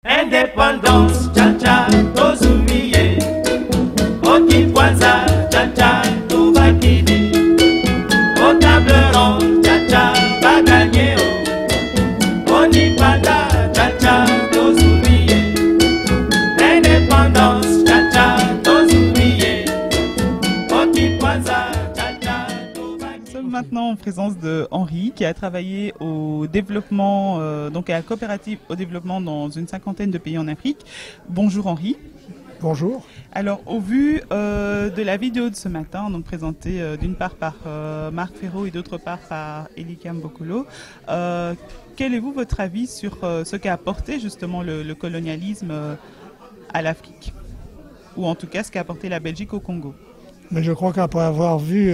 Indépendance, cha-cha, tozumiye. Oki kwanza, cha-cha, tubakini. Au table ronde, cha-cha, baganye. Oni panda, cha-cha, tozumiye. Indépendance, cha-cha, tozumiye. Oki kwanza, cha-cha, tubakini. Nous sommes maintenant en présence de Henri qui a travaillé au développement, donc à la coopérative au développement dans une 50aine de pays en Afrique. Bonjour Henri. Bonjour. Alors au vu de la vidéo de ce matin, donc présentée d'une part par Marc Ferro et d'autre part par Elikam Bokolo, quel est votre avis sur ce qu'a apporté justement le colonialisme à l'Afrique, ou en tout cas ce qu'a apporté la Belgique au Congo? Mais je crois qu'après avoir vu,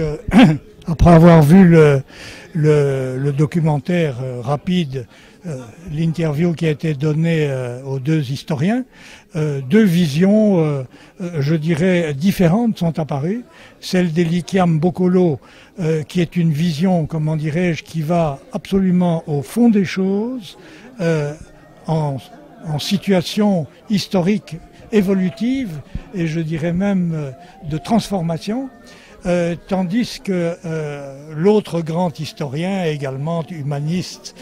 le documentaire rapide, l'interview qui a été donnée aux deux historiens, deux visions, je dirais, différentes sont apparues. Celle d'Elikam Bokolo, qui est une vision, comment dirais-je, qui va absolument au fond des choses, en situation historique évolutive et je dirais même de transformation, tandis que l'autre grand historien, également humaniste,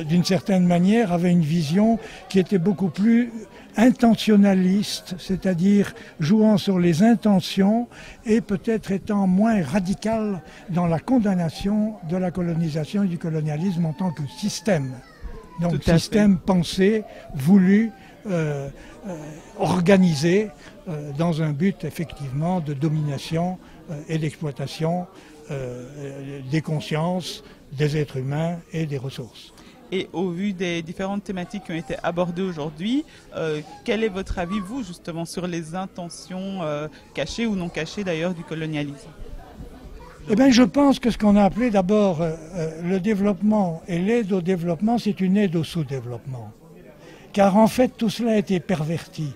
d'une certaine manière, avait une vision qui était beaucoup plus intentionnaliste, c'est-à-dire jouant sur les intentions et peut-être étant moins radical dans la condamnation de la colonisation et du colonialisme en tant que système. Donc système pensé, voulu, organisé dans un but effectivement de domination et d'exploitation des consciences, des êtres humains et des ressources. Et au vu des différentes thématiques qui ont été abordées aujourd'hui, quel est votre avis, vous, justement, sur les intentions cachées ou non cachées d'ailleurs du colonialisme? Eh bien, je pense que ce qu'on a appelé d'abord le développement et l'aide au développement, c'est une aide au sous-développement. Car en fait, tout cela a été perverti.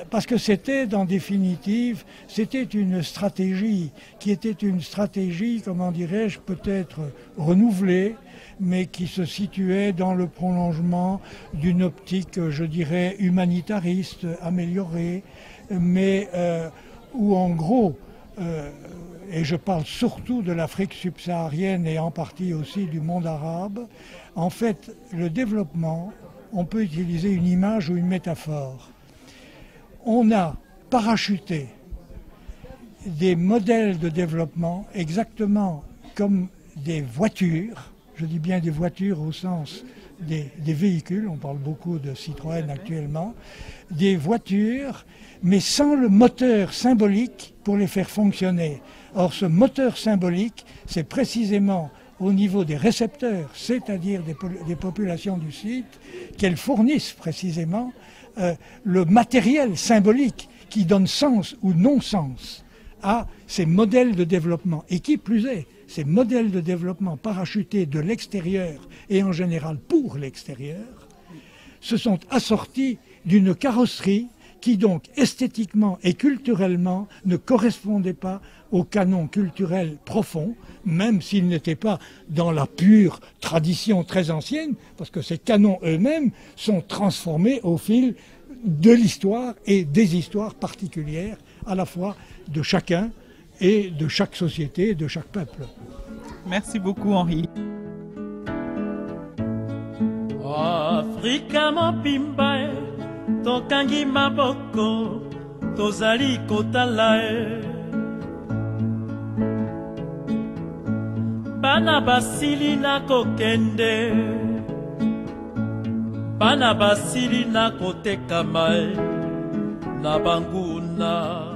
Parce que c'était, en définitive, c'était une stratégie qui était une stratégie, comment dirais-je, peut-être renouvelée, mais qui se situait dans le prolongement d'une optique, je dirais, humanitariste, améliorée, mais où en gros, et je parle surtout de l'Afrique subsaharienne et en partie aussi du monde arabe, en fait, le développement, on peut utiliser une image ou une métaphore. On a parachuté des modèles de développement exactement comme des voitures, je dis bien des voitures au sens des véhicules, on parle beaucoup de Citroën actuellement, des voitures, mais sans le moteur symbolique pour les faire fonctionner. Or, ce moteur symbolique, c'est précisément au niveau des récepteurs, c'est-à-dire des populations du site, qu'elles fournissent précisément le matériel symbolique qui donne sens ou non-sens à ces modèles de développement. Et qui plus est, ces modèles de développement parachutés de l'extérieur et en général pour l'extérieur, se sont assortis d'une carrosserie qui donc esthétiquement et culturellement ne correspondait pas au canon culturel profond, même s'il n'était pas dans la pure tradition très ancienne, parce que ces canons eux-mêmes sont transformés au fil de l'histoire et des histoires particulières, à la fois de chacun et de chaque société et de chaque peuple. Merci beaucoup Henri. Afrika mobimba tokangi maboko tozali kotala bana basili na kokende bana basili na kotekama na banguna